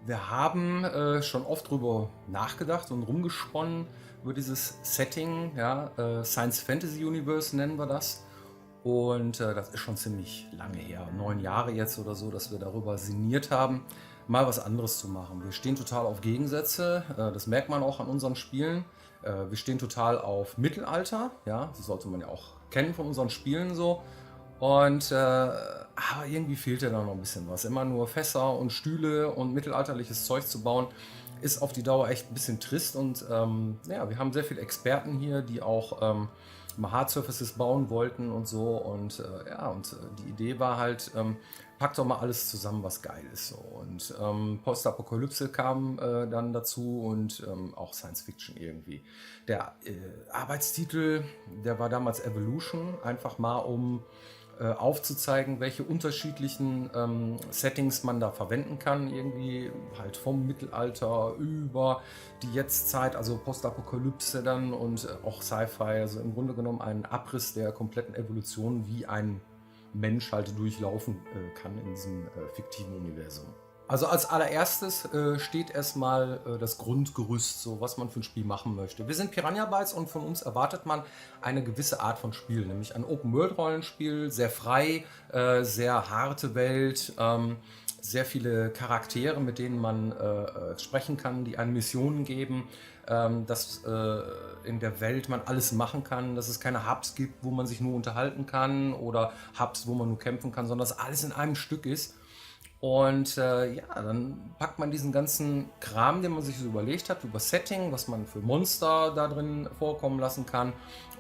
Wir haben schon oft drüber nachgedacht und rumgesponnen über dieses Setting, ja, Science Fantasy Universe nennen wir das. Und das ist schon ziemlich lange her, 9 Jahre jetzt oder so, dass wir darüber sinniert haben, mal was anderes zu machen. Wir stehen total auf Gegensätze, das merkt man auch an unseren Spielen. Wir stehen total auf Mittelalter, ja, das sollte man ja auch kennen von unseren Spielen so. Und aber irgendwie fehlt ja da noch ein bisschen was. Immer nur Fässer und Stühle und mittelalterliches Zeug zu bauen, ist auf die Dauer echt ein bisschen trist. Und ja, wir haben sehr viele Experten hier, die auch mal Hard Surfaces bauen wollten und so. Und ja, und die Idee war halt, pack doch mal alles zusammen, was geil ist. So. Und Postapokalypse kam dann dazu und auch Science Fiction irgendwie. Der Arbeitstitel, der war damals Evolution, einfach mal um aufzuzeigen, welche unterschiedlichen Settings man da verwenden kann. Irgendwie halt vom Mittelalter über die Jetztzeit, also Postapokalypse dann und auch Sci-Fi. Also im Grunde genommen ein Abriss der kompletten Evolution, wie ein Mensch halt durchlaufen kann in diesem fiktiven Universum. Also als allererstes steht erstmal das Grundgerüst, so was man für ein Spiel machen möchte. Wir sind Piranha Bytes und von uns erwartet man eine gewisse Art von Spiel, nämlich ein Open-World-Rollenspiel, sehr frei, sehr harte Welt, sehr viele Charaktere, mit denen man sprechen kann, die einem Missionen geben, dass in der Welt man alles machen kann, dass es keine Hubs gibt, wo man sich nur unterhalten kann oder Hubs, wo man nur kämpfen kann, sondern dass alles in einem Stück ist. Und ja, dann packt man diesen ganzen Kram, den man sich so überlegt hat, über Setting, was man für Monster da drin vorkommen lassen kann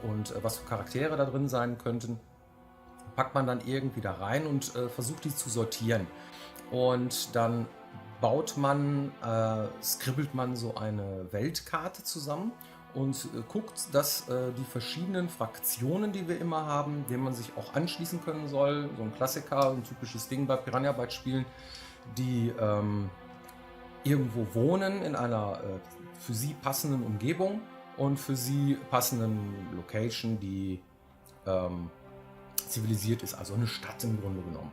und was für Charaktere da drin sein könnten, packt man dann irgendwie da rein und versucht die zu sortieren. Und dann skribbelt man so eine Weltkarte zusammen und guckt, dass die verschiedenen Fraktionen, die wir immer haben, denen man sich auch anschließen können soll, so ein Klassiker, ein typisches Ding bei Piranha Bytes Spielen, die irgendwo wohnen in einer für sie passenden Umgebung und für sie passenden Location, die zivilisiert ist, also eine Stadt im Grunde genommen.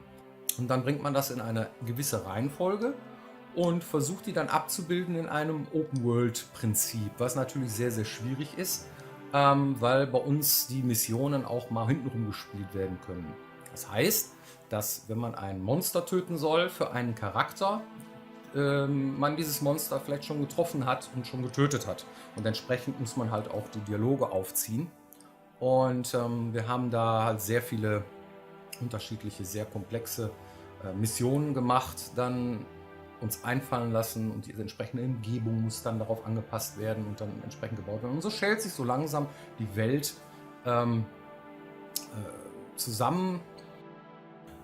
Und dann bringt man das in eine gewisse Reihenfolge und versucht die dann abzubilden in einem Open-World-Prinzip, was natürlich sehr, sehr schwierig ist, weil bei uns die Missionen auch mal hintenrum gespielt werden können. Das heißt, dass wenn man ein Monster töten soll für einen Charakter, man dieses Monster vielleicht schon getroffen hat und schon getötet hat. Und entsprechend muss man halt auch die Dialoge aufziehen. Und wir haben da halt sehr viele unterschiedliche, sehr komplexe Missionen gemacht, dann uns einfallen lassen und die entsprechende Umgebung muss dann darauf angepasst werden und dann entsprechend gebaut werden. Und so schält sich so langsam die Welt zusammen.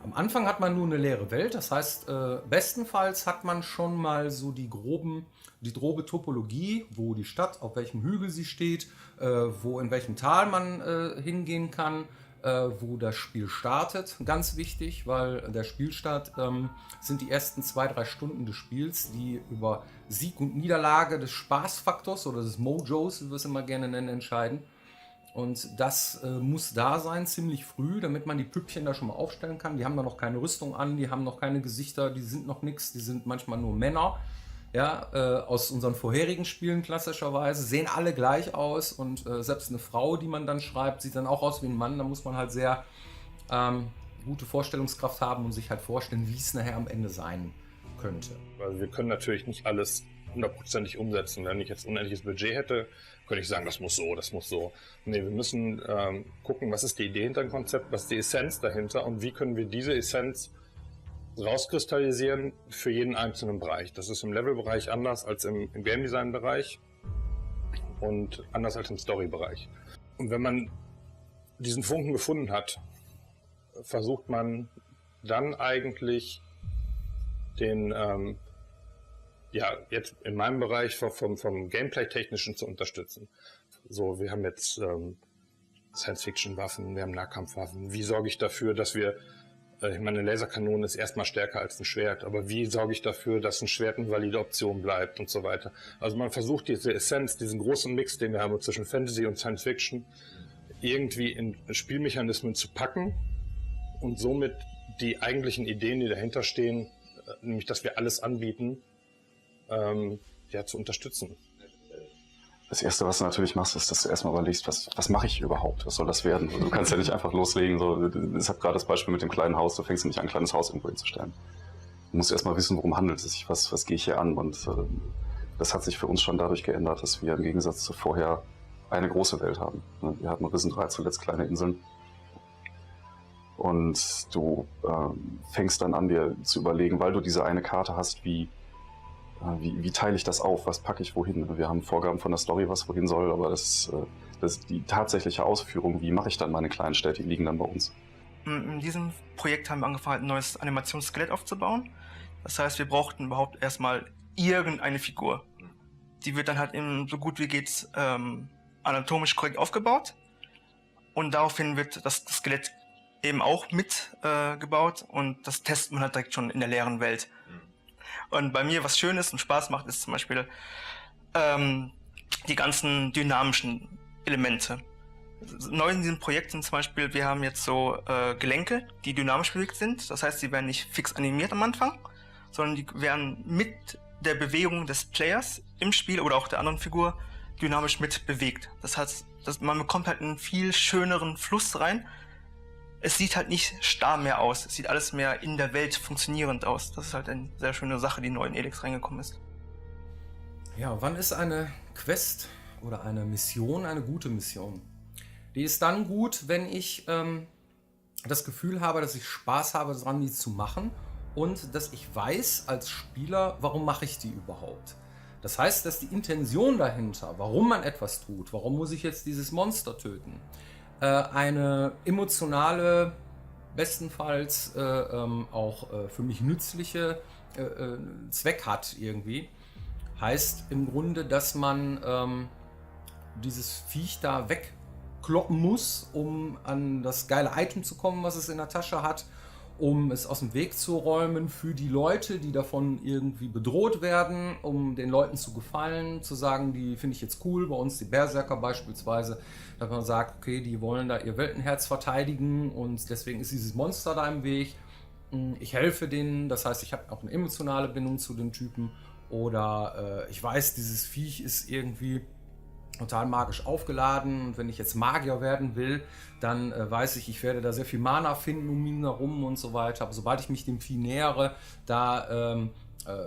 Am Anfang hat man nur eine leere Welt, das heißt, bestenfalls hat man schon mal so die grobe Topologie, wo die Stadt, auf welchem Hügel sie steht, wo in welchem Tal man hingehen kann, wo das Spiel startet. Ganz wichtig, weil der Spielstart sind die ersten 2-3 Stunden des Spiels, die über Sieg und Niederlage des Spaßfaktors oder des Mojos, wie wir es immer gerne nennen, entscheiden. Und das muss da sein, ziemlich früh, damit man die Püppchen da schon mal aufstellen kann. Die haben da noch keine Rüstung an, die haben noch keine Gesichter, die sind noch nichts, die sind manchmal nur Männer. Ja, aus unseren vorherigen Spielen klassischerweise, sehen alle gleich aus und selbst eine Frau, die man dann schreibt, sieht dann auch aus wie ein Mann. Da muss man halt sehr gute Vorstellungskraft haben und sich halt vorstellen, wie es nachher am Ende sein könnte. Also wir können natürlich nicht alles hundertprozentig umsetzen. Wenn ich jetzt unendliches Budget hätte, könnte ich sagen, das muss so, das muss so. Nee, wir müssen gucken, was ist die Idee hinter dem Konzept, was ist die Essenz dahinter und wie können wir diese Essenz rauskristallisieren für jeden einzelnen Bereich. Das ist im Levelbereich anders als im Game Design Bereich und anders als im Story Bereich. Und wenn man diesen Funken gefunden hat, versucht man dann eigentlich den, ja, jetzt in meinem Bereich vom Gameplay-Technischen zu unterstützen. So, wir haben jetzt Science-Fiction-Waffen, wir haben Nahkampfwaffen. Wie sorge ich dafür, dass wir ich meine, eine Laserkanone ist erstmal stärker als ein Schwert, aber wie sorge ich dafür, dass ein Schwert eine valide Option bleibt und so weiter. Also man versucht diese Essenz, diesen großen Mix, den wir haben zwischen Fantasy und Science Fiction, irgendwie in Spielmechanismen zu packen und somit die eigentlichen Ideen, die dahinter stehen, nämlich dass wir alles anbieten, ja, zu unterstützen. Das Erste, was du natürlich machst, ist, dass du erstmal überlegst, was mache ich überhaupt? Was soll das werden? Du kannst ja nicht einfach loslegen. So, ich habe gerade das Beispiel mit dem kleinen Haus, du fängst nicht an, ein kleines Haus irgendwo hinzustellen. Du musst erstmal wissen, worum handelt es sich, was gehe ich hier an? Und das hat sich für uns schon dadurch geändert, dass wir im Gegensatz zu vorher eine große Welt haben. Wir hatten Risen 3, zuletzt kleine Inseln. Und du fängst dann an, dir zu überlegen, weil du diese eine Karte hast, wie teile ich das auf, was packe ich wohin. Wir haben Vorgaben von der Story, was wohin soll, aber das die tatsächliche Ausführung, wie mache ich dann meine kleinen Städte, die liegen dann bei uns. In diesem Projekt haben wir angefangen, ein neues Animationsskelett aufzubauen. Das heißt, wir brauchten überhaupt erstmal irgendeine Figur. Die wird dann halt so gut wie geht anatomisch korrekt aufgebaut. Und daraufhin wird das Skelett eben auch mitgebaut und das testet man halt direkt schon in der leeren Welt. Und bei mir, was schön ist und Spaß macht, ist zum Beispiel die ganzen dynamischen Elemente. Neu in diesem Projekt sind zum Beispiel, wir haben jetzt so Gelenke, die dynamisch bewegt sind. Das heißt, sie werden nicht fix animiert am Anfang, sondern die werden mit der Bewegung des Players im Spiel oder auch der anderen Figur dynamisch mit bewegt. Das heißt, man bekommt halt einen viel schöneren Fluss rein. Es sieht halt nicht starr mehr aus. Es sieht alles mehr in der Welt funktionierend aus. Das ist halt eine sehr schöne Sache, die neu in Elex reingekommen ist. Ja, wann ist eine Quest oder eine Mission eine gute Mission? Die ist dann gut, wenn ich das Gefühl habe, dass ich Spaß habe, daran die zu machen und dass ich weiß als Spieler, warum mache ich die überhaupt. Das heißt, dass die Intention dahinter, warum man etwas tut, warum muss ich jetzt dieses Monster töten, eine emotionale, bestenfalls auch für mich nützliche Zweck hat irgendwie. Heißt im Grunde, dass man dieses Viech da wegkloppen muss, um an das geile Item zu kommen, was es in der Tasche hat, um es aus dem Weg zu räumen für die Leute, die davon irgendwie bedroht werden, um den Leuten zu gefallen, zu sagen, die finde ich jetzt cool, bei uns die Berserker beispielsweise, dass man sagt, okay, die wollen da ihr Weltenherz verteidigen und deswegen ist dieses Monster da im Weg. Ich helfe denen, das heißt, ich habe auch eine emotionale Bindung zu den Typen oder ich weiß, dieses Viech ist irgendwie total magisch aufgeladen und wenn ich jetzt Magier werden will, dann weiß ich werde da sehr viel Mana finden um ihn herum und so weiter. Aber sobald ich mich dem Vieh nähere, da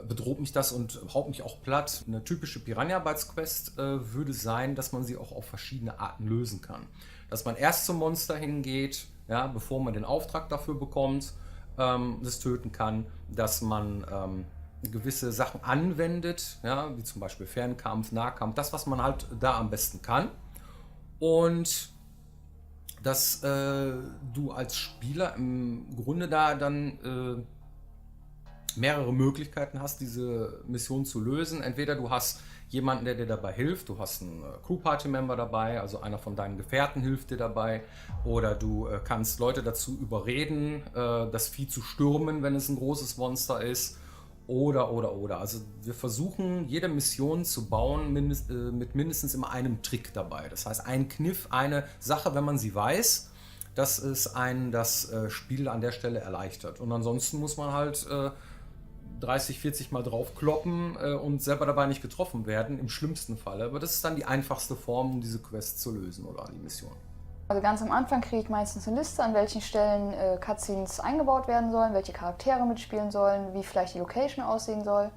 bedroht mich das und haut mich auch platt. Eine typische Piranha Bytes Quest würde sein, dass man sie auch auf verschiedene Arten lösen kann. Dass man erst zum Monster hingeht, ja, bevor man den Auftrag dafür bekommt, das töten kann, dass man gewisse Sachen anwendet, ja, wie zum Beispiel Fernkampf, Nahkampf, das, was man halt da am besten kann. Und dass du als Spieler im Grunde da dann mehrere Möglichkeiten hast, diese Mission zu lösen. Entweder du hast jemanden, der dir dabei hilft, du hast einen Crew-Party-Member dabei, also einer von deinen Gefährten hilft dir dabei, oder du kannst Leute dazu überreden, das Vieh zu stürmen, wenn es ein großes Monster ist. Oder. Also wir versuchen, jede Mission zu bauen mit mindestens immer einem Trick dabei. Das heißt, ein Kniff, eine Sache, wenn man sie weiß, dass es einen das Spiel an der Stelle erleichtert. Und ansonsten muss man halt 30, 40 Mal draufkloppen und selber dabei nicht getroffen werden, im schlimmsten Falle. Aber das ist dann die einfachste Form, um diese Quest zu lösen oder die Mission. Also ganz am Anfang kriege ich meistens eine Liste, an welchen Stellen Cutscenes eingebaut werden sollen, welche Charaktere mitspielen sollen, wie vielleicht die Location aussehen soll.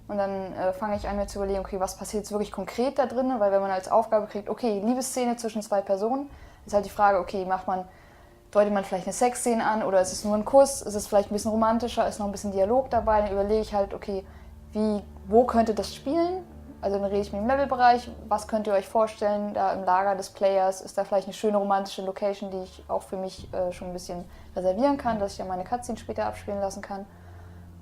Und dann fange ich an mir zu überlegen, okay, was passiert jetzt wirklich konkret da drin? Weil wenn man als Aufgabe kriegt, okay, Liebesszene zwischen zwei Personen, ist halt die Frage, okay, deutet man vielleicht eine Sexszene an oder ist es nur ein Kuss? Ist es vielleicht ein bisschen romantischer, ist noch ein bisschen Dialog dabei? Dann überlege ich halt, okay, wo könnte das spielen? Also dann rede ich mit dem Levelbereich, was könnt ihr euch vorstellen, da im Lager des Players, ist da vielleicht eine schöne romantische Location, die ich auch für mich schon ein bisschen reservieren kann, dass ich ja meine Cutscene später abspielen lassen kann.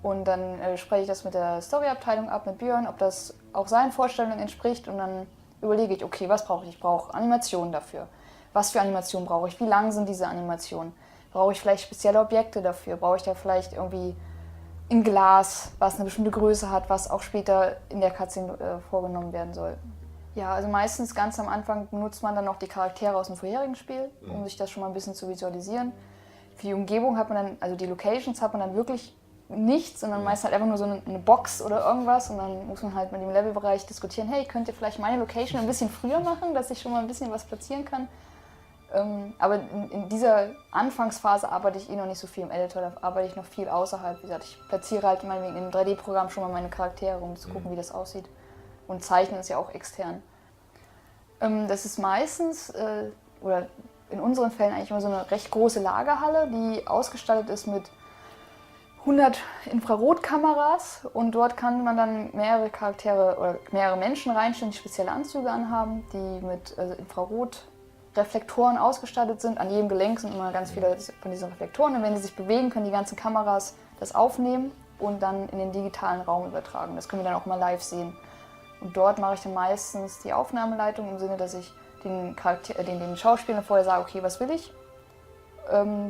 Und dann spreche ich das mit der Storyabteilung ab, mit Björn, ob das auch seinen Vorstellungen entspricht und dann überlege ich, okay, was brauche ich? Ich brauche Animationen dafür. Was für Animationen brauche ich? Wie lang sind diese Animationen? Brauche ich vielleicht spezielle Objekte dafür? Brauche ich da vielleicht irgendwie in Glas, was eine bestimmte Größe hat, was auch später in der Cutscene vorgenommen werden soll. Ja, also meistens ganz am Anfang benutzt man dann noch die Charaktere aus dem vorherigen Spiel, um sich das schon mal ein bisschen zu visualisieren. Für die Umgebung hat man dann, also die Locations hat man dann wirklich nichts, sondern meist halt einfach nur so eine Box oder irgendwas und dann muss man halt mit dem Levelbereich diskutieren, hey, könnt ihr vielleicht meine Location ein bisschen früher machen, dass ich schon mal ein bisschen was platzieren kann. Aber in dieser Anfangsphase arbeite ich noch nicht so viel im Editor, da arbeite ich noch viel außerhalb. Wie gesagt, ich platziere halt meinetwegen im 3D-Programm schon mal meine Charaktere, um zu gucken, wie das aussieht. Und zeichnen ist ja auch extern. Das ist meistens, oder in unseren Fällen eigentlich immer so eine recht große Lagerhalle, die ausgestattet ist mit 100 Infrarotkameras und dort kann man dann mehrere Charaktere oder mehrere Menschen reinstellen, die spezielle Anzüge anhaben, die mit Infrarotreflektoren ausgestattet sind. An jedem Gelenk sind immer ganz viele von diesen Reflektoren und wenn sie sich bewegen, können die ganzen Kameras das aufnehmen und dann in den digitalen Raum übertragen. Das können wir dann auch mal live sehen. Und dort mache ich dann meistens die Aufnahmeleitung im Sinne, dass ich den Schauspielern vorher sage, okay, was will ich?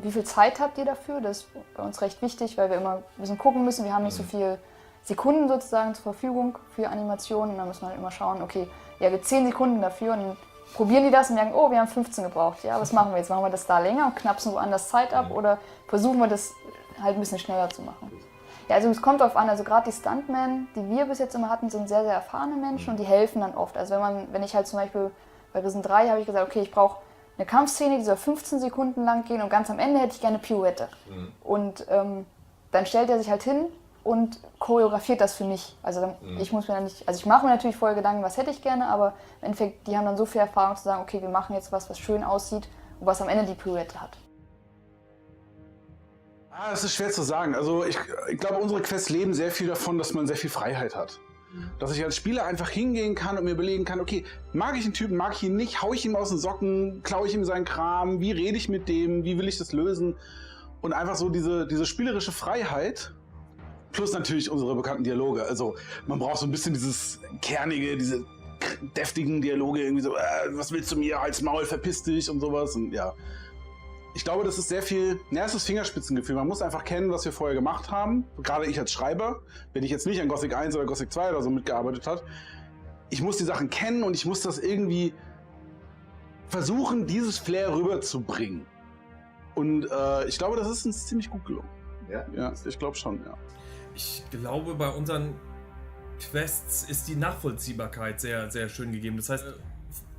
Wie viel Zeit habt ihr dafür? Das ist bei uns recht wichtig, weil wir immer ein bisschen gucken müssen. Wir haben nicht so viele Sekunden sozusagen zur Verfügung für Animationen. Da muss man halt immer schauen, okay, ja, wir 10 Sekunden dafür und dann probieren die das und merken, oh, wir haben 15 gebraucht. Ja, was machen wir jetzt? Machen wir das da länger und knapsen woanders Zeit ab oder versuchen wir das halt ein bisschen schneller zu machen? Ja, also es kommt darauf an, also gerade die Stuntmen, die wir bis jetzt immer hatten, sind sehr, sehr erfahrene Menschen und die helfen dann oft. Also wenn ich halt zum Beispiel bei Risen 3 habe ich gesagt, okay, ich brauche eine Kampfszene, die soll 15 Sekunden lang gehen und ganz am Ende hätte ich gerne eine Pirouette. Und dann stellt er sich halt hin und choreografiert das für mich. Also ich muss mir dann nicht, also ich mache mir natürlich vorher Gedanken, was hätte ich gerne, aber im Endeffekt, die haben dann so viel Erfahrung zu sagen, okay, wir machen jetzt was schön aussieht und was am Ende die Pirouette hat. Das ist schwer zu sagen. Also ich glaube, unsere Quests leben sehr viel davon, dass man sehr viel Freiheit hat. Dass ich als Spieler einfach hingehen kann und mir überlegen kann, okay, mag ich den Typen, mag ich ihn nicht, hau ich ihm aus den Socken, klaue ich ihm seinen Kram, wie rede ich mit dem, wie will ich das lösen? Und einfach so diese spielerische Freiheit, plus natürlich unsere bekannten Dialoge. Also man braucht so ein bisschen dieses kernige, diese deftigen Dialoge, irgendwie so, was willst du mir, als Maul, verpiss dich und sowas. Und ja, ich glaube, das ist sehr viel, es ist Fingerspitzengefühl. Man muss einfach kennen, was wir vorher gemacht haben. Gerade ich als Schreiber, wenn ich jetzt nicht an Gothic 1 oder Gothic 2 oder so mitgearbeitet habe. Ich muss die Sachen kennen und ich muss das irgendwie versuchen, dieses Flair rüberzubringen. Und ich glaube, das ist uns ziemlich gut gelungen. Ja, ich glaube schon, ja. Ich glaube, bei unseren Quests ist die Nachvollziehbarkeit sehr, sehr schön gegeben. Das heißt,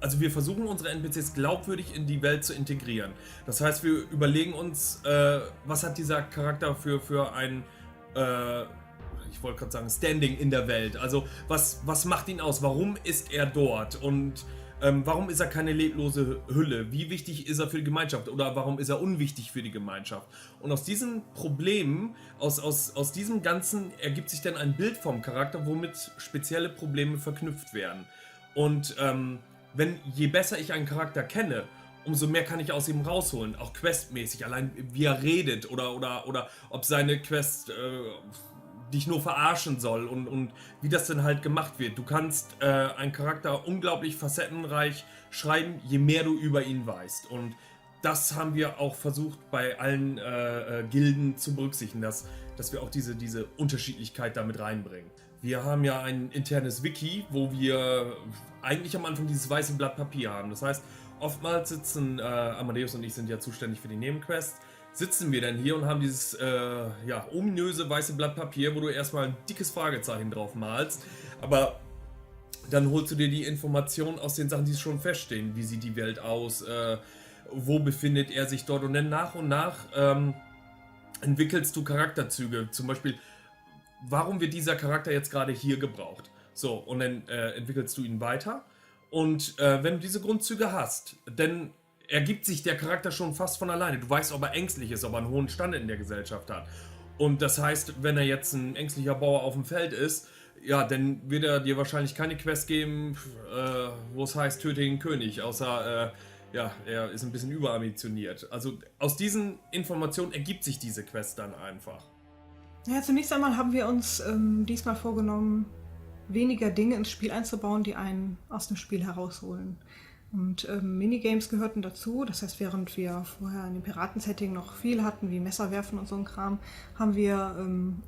also wir versuchen unsere NPCs glaubwürdig in die Welt zu integrieren. Das heißt, wir überlegen uns, was hat dieser Charakter für ein, ich wollte gerade sagen, Standing in der Welt. Also was macht ihn aus? Warum ist er dort? Und warum ist er keine leblose Hülle? Wie wichtig ist er für die Gemeinschaft? Oder warum ist er unwichtig für die Gemeinschaft? Und aus diesen Problemen, aus diesem Ganzen ergibt sich dann ein Bild vom Charakter, womit spezielle Probleme verknüpft werden. Und je besser ich einen Charakter kenne, umso mehr kann ich aus ihm rausholen, auch questmäßig, allein wie er redet oder ob seine Quest dich nur verarschen soll und wie das dann halt gemacht wird. Du kannst einen Charakter unglaublich facettenreich schreiben, je mehr du über ihn weißt. Und das haben wir auch versucht bei allen Gilden zu berücksichtigen, dass wir auch diese Unterschiedlichkeit damit reinbringen. Wir haben ja ein internes Wiki, wo wir eigentlich am Anfang dieses weiße Blatt Papier haben. Das heißt, oftmals sitzen, Amadeus und ich sind ja zuständig für die Nebenquests, sitzen wir dann hier und haben dieses ominöse weiße Blatt Papier, wo du erstmal ein dickes Fragezeichen drauf malst, aber dann holst du dir die Informationen aus den Sachen, die schon feststehen. Wie sieht die Welt aus? Wo befindet er sich dort? Und dann nach und nach entwickelst du Charakterzüge. Zum Beispiel, warum wird dieser Charakter jetzt gerade hier gebraucht? So, und dann entwickelst du ihn weiter. Und wenn du diese Grundzüge hast, dann ergibt sich der Charakter schon fast von alleine. Du weißt, ob er ängstlich ist, ob er einen hohen Stand in der Gesellschaft hat. Und das heißt, wenn er jetzt ein ängstlicher Bauer auf dem Feld ist, ja, dann wird er dir wahrscheinlich keine Quest geben, wo es heißt, töte den König, außer, er ist ein bisschen überambitioniert. Also aus diesen Informationen ergibt sich diese Quest dann einfach. Ja, zunächst einmal haben wir uns diesmal vorgenommen, weniger Dinge ins Spiel einzubauen, die einen aus dem Spiel herausholen. Und Minigames gehörten dazu. Das heißt, während wir vorher in dem Piraten-Setting noch viel hatten, wie Messerwerfen und so ein Kram, haben wir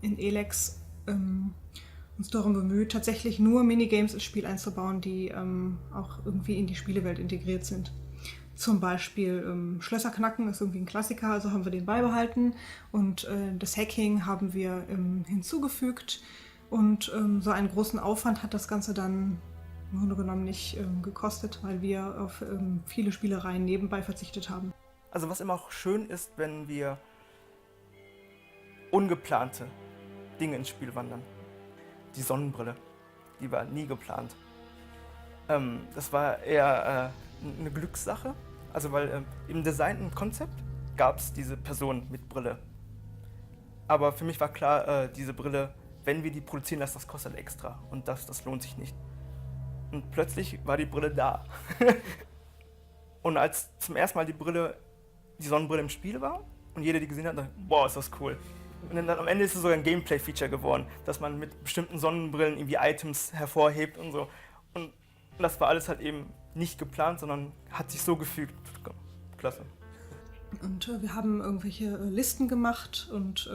in Elex uns darum bemüht, tatsächlich nur Minigames ins Spiel einzubauen, die auch irgendwie in die Spielewelt integriert sind. Zum Beispiel Schlösser knacken ist irgendwie ein Klassiker, also haben wir den beibehalten. Und das Hacking haben wir hinzugefügt. Und so einen großen Aufwand hat das Ganze dann im Grunde genommen nicht gekostet, weil wir auf viele Spielereien nebenbei verzichtet haben. Also was immer auch schön ist, wenn wir ungeplante Dinge ins Spiel wandern. Die Sonnenbrille, die war nie geplant. Das war eher eine Glückssache, also weil im designten Konzept gab es diese Person mit Brille. Aber für mich war klar, diese Brille, wenn wir die produzieren lassen, das kostet extra und das lohnt sich nicht. Und plötzlich war die Brille da. Und als zum ersten Mal die Sonnenbrille im Spiel war und jeder die gesehen hat, dachte, boah, ist das cool. Und dann am Ende ist es sogar ein Gameplay-Feature geworden, dass man mit bestimmten Sonnenbrillen irgendwie Items hervorhebt und so. Und das war alles halt eben nicht geplant, sondern hat sich so gefügt. Klasse. Und wir haben irgendwelche Listen gemacht und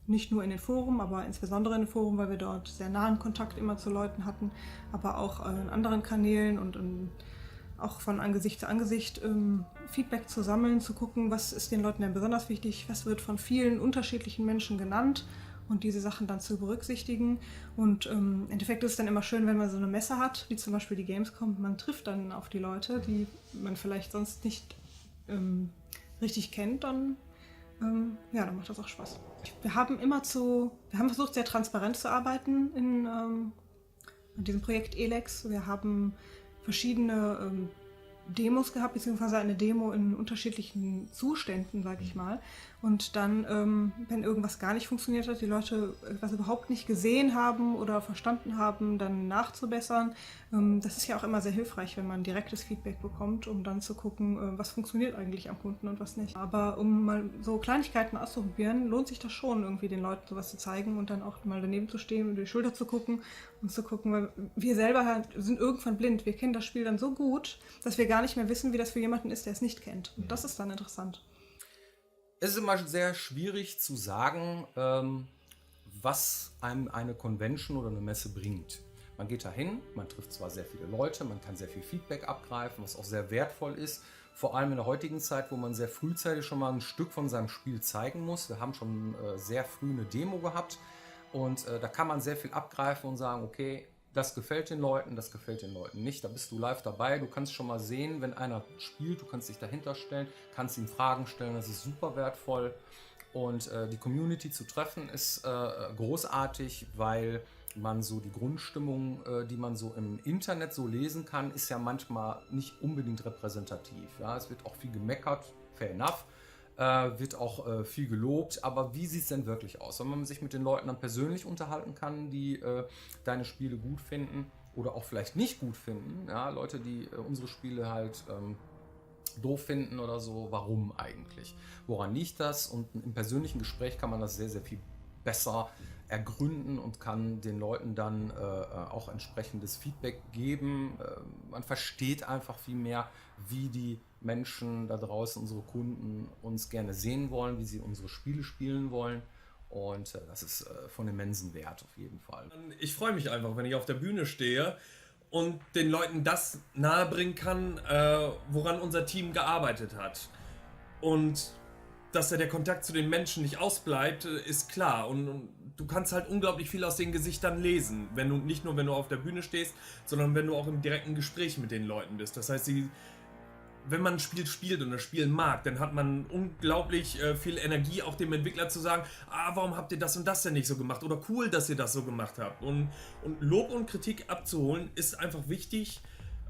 nicht nur in den Foren, aber insbesondere in den Foren, weil wir dort sehr nahen Kontakt immer zu Leuten hatten, aber auch in anderen Kanälen und auch von Angesicht zu Angesicht Feedback zu sammeln, zu gucken, was ist den Leuten denn besonders wichtig, was wird von vielen unterschiedlichen Menschen genannt und diese Sachen dann zu berücksichtigen. Und im Endeffekt ist es dann immer schön, wenn man so eine Messe hat, wie zum Beispiel die Gamescom, man trifft dann auf die Leute, die man vielleicht sonst nicht richtig kennt, dann macht das auch Spaß. Wir haben versucht, sehr transparent zu arbeiten in diesem Projekt ELEX. Wir haben verschiedene Demos gehabt, beziehungsweise eine Demo in unterschiedlichen Zuständen, sage ich mal. Und dann, wenn irgendwas gar nicht funktioniert hat, die Leute etwas überhaupt nicht gesehen haben oder verstanden haben, dann nachzubessern. Das ist ja auch immer sehr hilfreich, wenn man direktes Feedback bekommt, um dann zu gucken, was funktioniert eigentlich am Kunden und was nicht. Aber um mal so Kleinigkeiten auszuprobieren, lohnt sich das schon, irgendwie den Leuten sowas zu zeigen und dann auch mal daneben zu stehen und über die Schulter zu gucken und zu gucken, weil wir selber halt sind irgendwann blind. Wir kennen das Spiel dann so gut, dass wir gar nicht mehr wissen, wie das für jemanden ist, der es nicht kennt. Und das ist dann interessant. Es ist immer sehr schwierig zu sagen, was einem eine Convention oder eine Messe bringt. Man geht dahin, man trifft zwar sehr viele Leute, man kann sehr viel Feedback abgreifen, was auch sehr wertvoll ist. Vor allem in der heutigen Zeit, wo man sehr frühzeitig schon mal ein Stück von seinem Spiel zeigen muss. Wir haben schon sehr früh eine Demo gehabt und da kann man sehr viel abgreifen und sagen, okay, das gefällt den Leuten nicht. Da bist du live dabei. Du kannst schon mal sehen, wenn einer spielt, du kannst dich dahinter stellen, kannst ihm Fragen stellen. Das ist super wertvoll. Und die Community zu treffen ist großartig, weil man so die Grundstimmung, die man so im Internet so lesen kann, ist ja manchmal nicht unbedingt repräsentativ. Ja? Es wird auch viel gemeckert, fair enough. Wird auch viel gelobt, aber wie sieht es denn wirklich aus? Wenn man sich mit den Leuten dann persönlich unterhalten kann, die deine Spiele gut finden oder auch vielleicht nicht gut finden, ja, Leute, die unsere Spiele halt doof finden oder so, warum eigentlich? Woran liegt das? Und im persönlichen Gespräch kann man das sehr, sehr viel besser ergründen und kann den Leuten dann auch entsprechendes Feedback geben. Man versteht einfach viel mehr, wie die Menschen da draußen, unsere Kunden, uns gerne sehen wollen, wie sie unsere Spiele spielen wollen. Und das ist von immensem Wert auf jeden Fall. Ich freue mich einfach, wenn ich auf der Bühne stehe und den Leuten das nahebringen kann, woran unser Team gearbeitet hat. Und dass der Kontakt zu den Menschen nicht ausbleibt, ist klar. Und du kannst halt unglaublich viel aus den Gesichtern lesen. Nicht nur, wenn du auf der Bühne stehst, sondern wenn du auch im direkten Gespräch mit den Leuten bist. Das heißt, wenn man ein Spiel spielt und das Spiel mag, dann hat man unglaublich viel Energie, auch dem Entwickler zu sagen, warum habt ihr das und das denn nicht so gemacht? Oder cool, dass ihr das so gemacht habt. Und Lob und Kritik abzuholen ist einfach wichtig,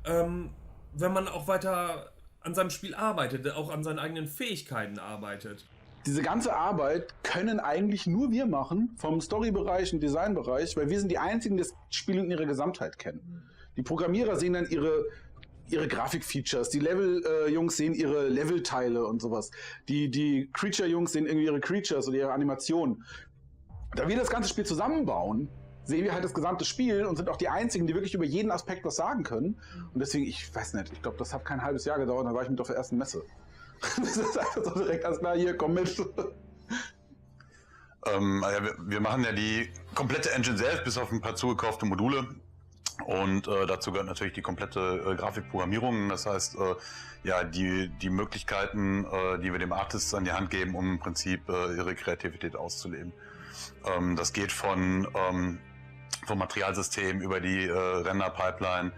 wenn man auch weiter an seinem Spiel arbeitet, auch an seinen eigenen Fähigkeiten arbeitet. Diese ganze Arbeit können eigentlich nur wir machen, vom Story-Bereich und Design-Bereich, weil wir sind die Einzigen, die das Spiel in ihrer Gesamtheit kennen. Die Programmierer sehen dann ihre Grafik-Features, die Level-Jungs sehen ihre Levelteile und sowas. Die Creature-Jungs sehen irgendwie ihre Creatures oder ihre Animationen. Da wir das ganze Spiel zusammenbauen, sehen wir halt das gesamte Spiel und sind auch die Einzigen, die wirklich über jeden Aspekt was sagen können. Und deswegen, ich weiß nicht, ich glaube, das hat kein halbes Jahr gedauert, dann war ich mit auf der ersten Messe. Das ist einfach so direkt, alles klar, hier, komm mit. Wir machen ja die komplette Engine selbst, bis auf ein paar zugekaufte Module. Und dazu gehört natürlich die komplette Grafikprogrammierung. Das heißt, ja, die Möglichkeiten, die wir dem Artists an die Hand geben, um im Prinzip ihre Kreativität auszuleben. Das geht vom Materialsystem über die Render-Pipeline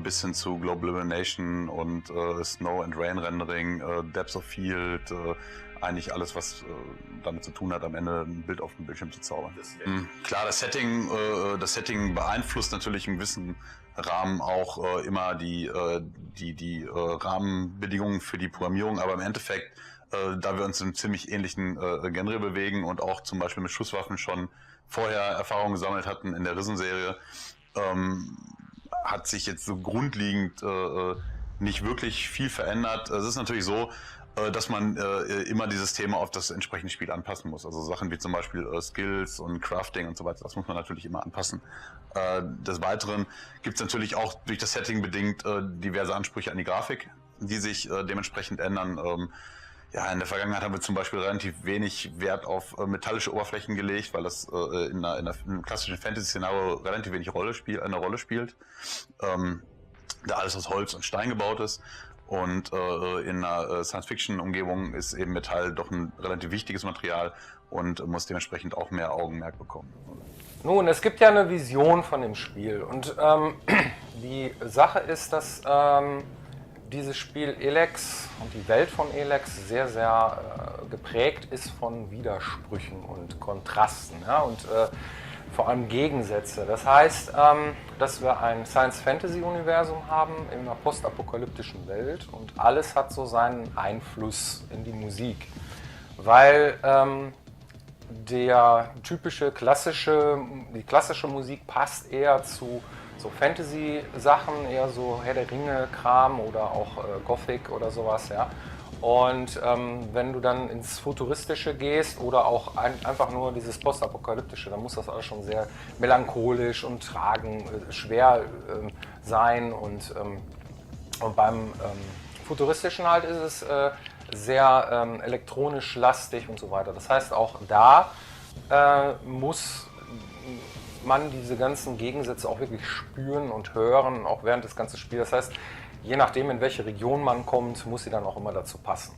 bis hin zu Global Illumination und Snow and Rain Rendering, Depth of Field, eigentlich alles, was damit zu tun hat, am Ende ein Bild auf dem Bildschirm zu zaubern. Klar, das Setting beeinflusst natürlich im gewissen Rahmen auch immer die Rahmenbedingungen für die Programmierung, aber im Endeffekt, da wir uns in einem ziemlich ähnlichen Genre bewegen und auch zum Beispiel mit Schusswaffen schon vorher Erfahrungen gesammelt hatten in der Risen-Serie, hat sich jetzt so grundlegend nicht wirklich viel verändert. Es ist natürlich so, dass man immer die Systeme auf das entsprechende Spiel anpassen muss. Also Sachen wie zum Beispiel Skills und Crafting und so weiter, das muss man natürlich immer anpassen. Des Weiteren gibt es natürlich auch durch das Setting bedingt diverse Ansprüche an die Grafik, die sich dementsprechend ändern. Ja, in der Vergangenheit haben wir zum Beispiel relativ wenig Wert auf metallische Oberflächen gelegt, weil das in einem klassischen Fantasy-Szenario relativ wenig eine Rolle spielt, da alles aus Holz und Stein gebaut ist. Und in einer Science-Fiction-Umgebung ist eben Metall doch ein relativ wichtiges Material und muss dementsprechend auch mehr Augenmerk bekommen. Nun, es gibt ja eine Vision von dem Spiel und die Sache ist, dass dieses Spiel Elex und die Welt von Elex sehr, sehr geprägt ist von Widersprüchen und Kontrasten, ja, und vor allem Gegensätze. Das heißt, dass wir ein Science-Fantasy-Universum haben in einer postapokalyptischen Welt und alles hat so seinen Einfluss in die Musik, weil die klassische Musik passt eher zu so Fantasy-Sachen, eher so Herr der Ringe-Kram oder auch Gothic oder sowas, ja. Und wenn du dann ins Futuristische gehst oder auch einfach nur dieses Postapokalyptische, dann muss das alles schon sehr melancholisch und schwer sein. Und beim Futuristischen halt ist es sehr elektronisch lastig und so weiter. Das heißt, auch da muss man diese ganzen Gegensätze auch wirklich spüren und hören, auch während des ganzen Spiels. Das heißt, je nachdem, in welche Region man kommt, muss sie dann auch immer dazu passen.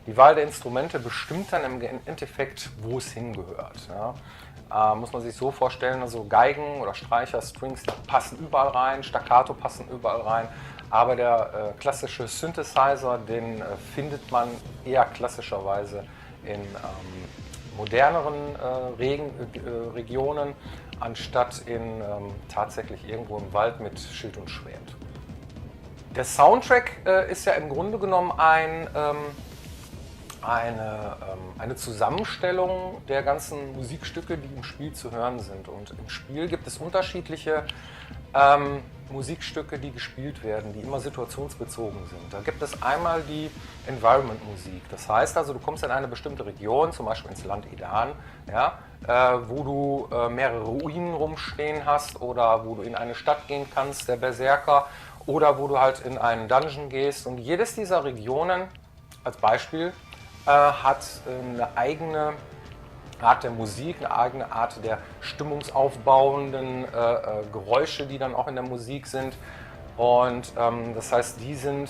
Die Wahl der Instrumente bestimmt dann im Endeffekt, wo es hingehört. Ja. Muss man sich so vorstellen, also Geigen oder Streicher, Strings, die passen überall rein, Staccato passen überall rein, aber der klassische Synthesizer, den findet man eher klassischerweise in moderneren Regionen, anstatt in tatsächlich irgendwo im Wald mit Schild und Schwert. Der Soundtrack ist ja im Grunde genommen eine Zusammenstellung der ganzen Musikstücke, die im Spiel zu hören sind. Und im Spiel gibt es unterschiedliche Musikstücke, die gespielt werden, die immer situationsbezogen sind. Da gibt es einmal die Environment-Musik. Das heißt also, du kommst in eine bestimmte Region, zum Beispiel ins Land Edan, ja, wo du mehrere Ruinen rumstehen hast oder wo du in eine Stadt gehen kannst, der Berserker, oder wo du halt in einen Dungeon gehst. Und jedes dieser Regionen, als Beispiel, hat eine eigene Art der Musik, eine eigene Art der stimmungsaufbauenden Geräusche, die dann auch in der Musik sind. Und das heißt, die sind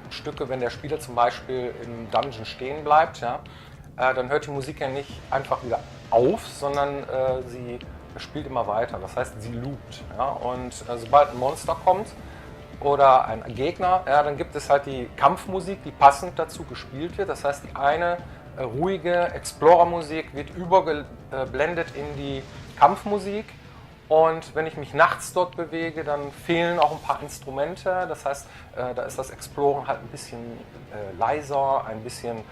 Stücke, wenn der Spieler zum Beispiel im Dungeon stehen bleibt, ja, dann hört die Musik ja nicht einfach wieder auf, sondern sie spielt immer weiter. Das heißt, sie loopt. Ja, und sobald ein Monster kommt oder ein Gegner, ja, dann gibt es halt die Kampfmusik, die passend dazu gespielt wird. Das heißt, die eine ruhige Explorer-Musik wird übergeblendet in die Kampfmusik. Und wenn ich mich nachts dort bewege, dann fehlen auch ein paar Instrumente. Das heißt, da ist das Exploren halt ein bisschen leiser, ein bisschen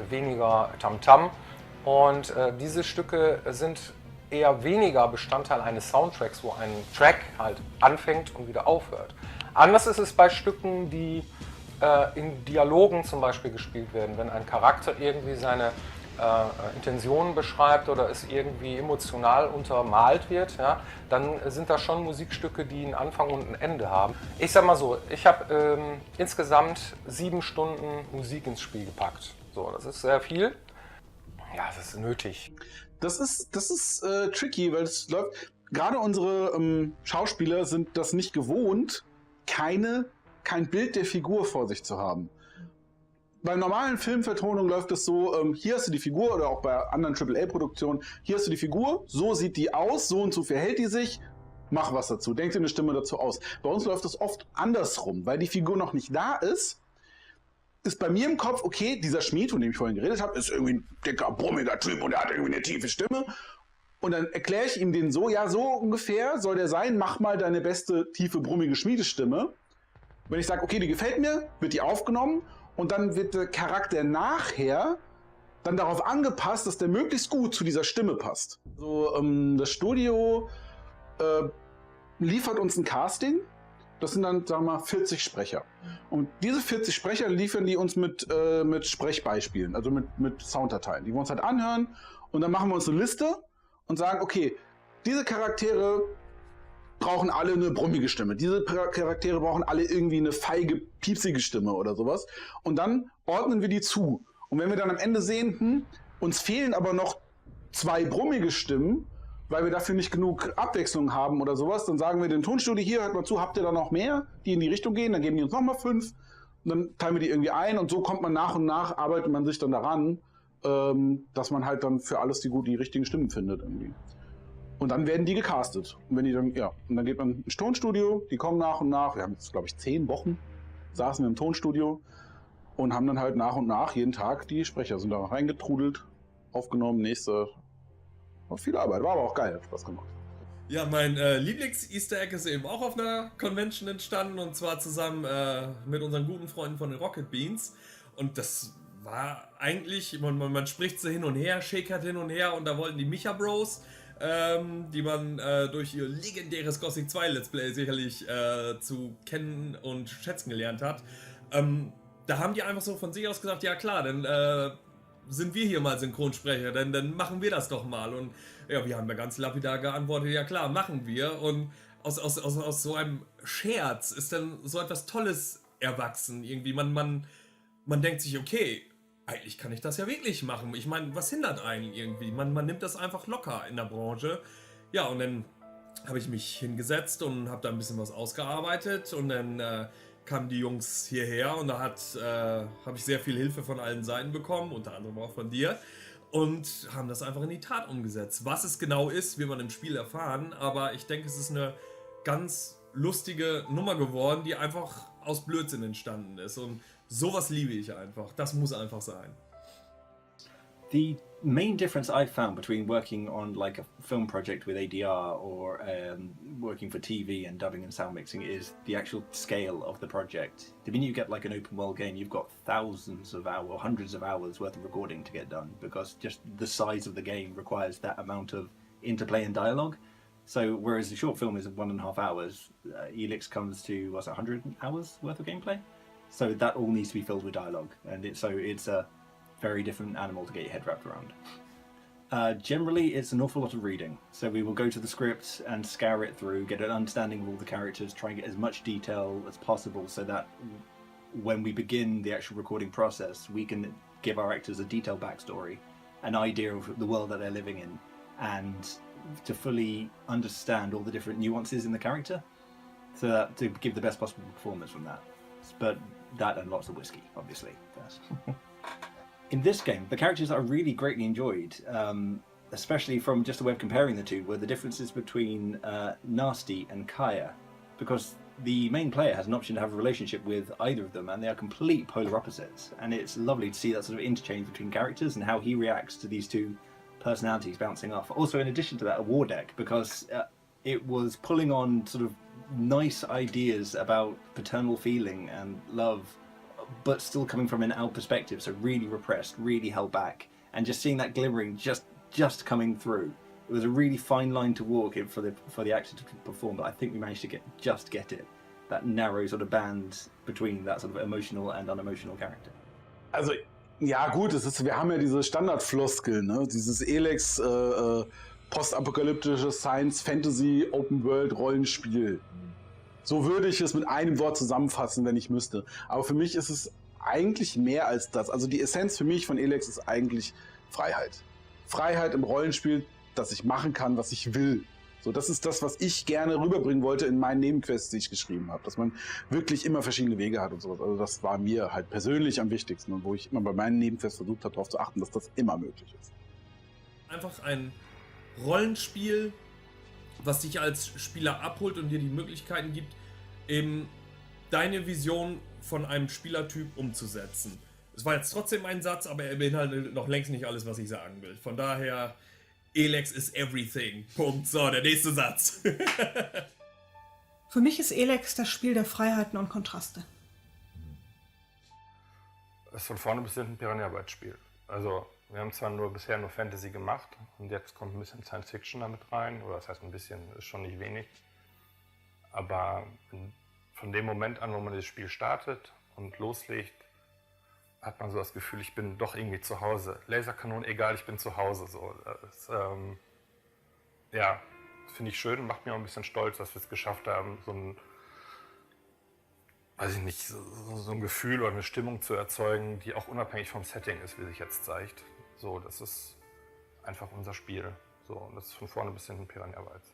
weniger Tamtam. Und diese Stücke sind eher weniger Bestandteil eines Soundtracks, wo ein Track halt anfängt und wieder aufhört. Anders ist es bei Stücken, die in Dialogen zum Beispiel gespielt werden. Wenn ein Charakter irgendwie seine Intentionen beschreibt oder es irgendwie emotional untermalt wird, ja, dann sind das schon Musikstücke, die einen Anfang und ein Ende haben. Ich sag mal so, ich habe insgesamt 7 Stunden Musik ins Spiel gepackt. So, das ist sehr viel. Ja, das ist nötig. Das ist tricky, weil es läuft. gerade unsere Schauspieler sind das nicht gewohnt, kein Bild der Figur vor sich zu haben. Bei normalen Filmvertonungen läuft es so, hier hast du die Figur, oder auch bei anderen AAA-Produktionen, hier hast du die Figur, so sieht die aus, so und so verhält die sich, mach was dazu, denk dir eine Stimme dazu aus. Bei uns läuft es oft andersrum, weil die Figur noch nicht da ist bei mir im Kopf, okay, dieser Schmied, von dem ich vorhin geredet habe, ist irgendwie ein dicker, brummiger Typ und der hat irgendwie eine tiefe Stimme. Und dann erkläre ich ihm den so, ja, so ungefähr soll der sein, mach mal deine beste, tiefe, brummige Schmiedestimme. Wenn ich sage, okay, die gefällt mir, wird die aufgenommen und dann wird der Charakter nachher dann darauf angepasst, dass der möglichst gut zu dieser Stimme passt. So, das Studio liefert uns ein Casting. Das sind dann, sagen wir mal, 40 Sprecher. Und diese 40 Sprecher liefern die uns mit Sprechbeispielen, also mit Sounddateien, die wir uns halt anhören. Und dann machen wir uns eine Liste und sagen, okay, diese Charaktere brauchen alle eine brummige Stimme. Diese Charaktere brauchen alle irgendwie eine feige, piepsige Stimme oder sowas. Und dann ordnen wir die zu. Und wenn wir dann am Ende sehen, uns fehlen aber noch 2 brummige Stimmen, weil wir dafür nicht genug Abwechslung haben oder sowas, dann sagen wir dem Tonstudio, hier, hört mal zu, habt ihr da noch mehr, die in die Richtung gehen, dann geben die uns nochmal 5 und dann teilen wir die irgendwie ein und so kommt man nach und nach, arbeitet man sich dann daran, dass man halt dann für alles die richtigen Stimmen findet irgendwie. Und dann werden die gecastet. Und wenn die dann, ja, und dann geht man ins Tonstudio, die kommen nach und nach, wir haben jetzt, glaube ich, 10 Wochen, saßen wir im Tonstudio und haben dann halt nach und nach jeden Tag die Sprecher sind da reingetrudelt, aufgenommen, nächste. War viel Arbeit, war aber auch geil, hat Spaß gemacht. Ja, mein Lieblings-Easter Egg ist eben auch auf einer Convention entstanden und zwar zusammen mit unseren guten Freunden von den Rocket Beans. Und das war eigentlich, man spricht so hin und her, schäkert hin und her und da wollten die Micha Bros, die man durch ihr legendäres Gothic 2 Let's Play sicherlich zu kennen und schätzen gelernt hat. Da haben die einfach so von sich aus gesagt, ja klar, dann sind wir hier mal Synchronsprecher, dann machen wir das doch mal. Und ja, wir haben ja ganz lapidar geantwortet, ja klar, machen wir. Und aus so einem Scherz ist dann so etwas Tolles erwachsen. Irgendwie, man denkt sich, okay, eigentlich kann ich das ja wirklich machen. Ich meine, was hindert einen irgendwie? Man nimmt das einfach locker in der Branche. Ja, und dann habe ich mich hingesetzt und habe da ein bisschen was ausgearbeitet und dann kamen die Jungs hierher und da habe ich sehr viel Hilfe von allen Seiten bekommen, unter anderem auch von dir, und haben das einfach in die Tat umgesetzt. Was es genau ist, wird man im Spiel erfahren, aber ich denke, es ist eine ganz lustige Nummer geworden, die einfach aus Blödsinn entstanden ist und sowas liebe ich einfach. Das muss einfach sein. The main difference I've found between working on like a film project with ADR or working for TV and dubbing and sound mixing is the actual scale of the project. The minute you get like an open world game, you've got thousands of hours, hundreds of hours worth of recording to get done because just the size of the game requires that amount of interplay and dialogue. So whereas the short film is 1.5 hours, Elix comes to, what's it, 100 hours worth of gameplay? So that all needs to be filled with dialogue, and it's a very different animal to get your head wrapped around. Generally, it's an awful lot of reading. So we will go to the script and scour it through, get an understanding of all the characters, try and get as much detail as possible so that when we begin the actual recording process, we can give our actors a detailed backstory, an idea of the world that they're living in, and to fully understand all the different nuances in the character, so that to give the best possible performance from that. But that and lots of whiskey, obviously. Yes. In this game, the characters that I really greatly enjoyed, especially from just the way of comparing the two, were the differences between Nasty and Kaya, because the main player has an option to have a relationship with either of them, and they are complete polar opposites. And it's lovely to see that sort of interchange between characters and how he reacts to these two personalities bouncing off. Also, in addition to that, a war deck, because it was pulling on sort of nice ideas about paternal feeling and love, but still coming from an Al perspective, so really repressed, really held back, and just seeing that glimmering just coming through. It was a really fine line to walk in for the actor to perform, but I think we managed to get it. That narrow sort of band between that sort of emotional and unemotional character. Also, ja gut, wir haben ja diese Standardfloskeln, ne? Dieses Elex postapokalyptische Science-Fantasy Open-World-Rollenspiel. So würde ich es mit einem Wort zusammenfassen, wenn ich müsste. Aber für mich ist es eigentlich mehr als das. Also die Essenz für mich von Elex ist eigentlich Freiheit. Freiheit im Rollenspiel, dass ich machen kann, was ich will. So, das ist das, was ich gerne rüberbringen wollte in meinen Nebenquests, die ich geschrieben habe. Dass man wirklich immer verschiedene Wege hat und sowas. Also das war mir halt persönlich am wichtigsten und wo ich immer bei meinen Nebenquests versucht habe, darauf zu achten, dass das immer möglich ist. Einfach ein Rollenspiel, was dich als Spieler abholt und dir die Möglichkeiten gibt, eben deine Vision von einem Spielertyp umzusetzen. Es war jetzt trotzdem ein Satz, aber er beinhaltet noch längst nicht alles, was ich sagen will. Von daher, Elex is everything. Punkt. So, der nächste Satz. Für mich ist Elex das Spiel der Freiheiten und Kontraste. Das ist von vorne bis hinten ein Piranha-Bytes-Spiel. Also, wir haben zwar bisher nur Fantasy gemacht und jetzt kommt ein bisschen Science Fiction damit rein, oder das heißt ein bisschen, ist schon nicht wenig. Aber von dem Moment an, wo man das Spiel startet und loslegt, hat man so das Gefühl, ich bin doch irgendwie zu Hause. Laserkanonen, egal, ich bin zu Hause. So. Das, ja, finde ich schön, macht mir auch ein bisschen stolz, dass wir es geschafft haben, so ein, weiß ich nicht, so ein Gefühl oder eine Stimmung zu erzeugen, die auch unabhängig vom Setting ist, wie sich jetzt zeigt. So, das ist einfach unser Spiel. So, und das ist von vorne bis hinten Piranha Bytes.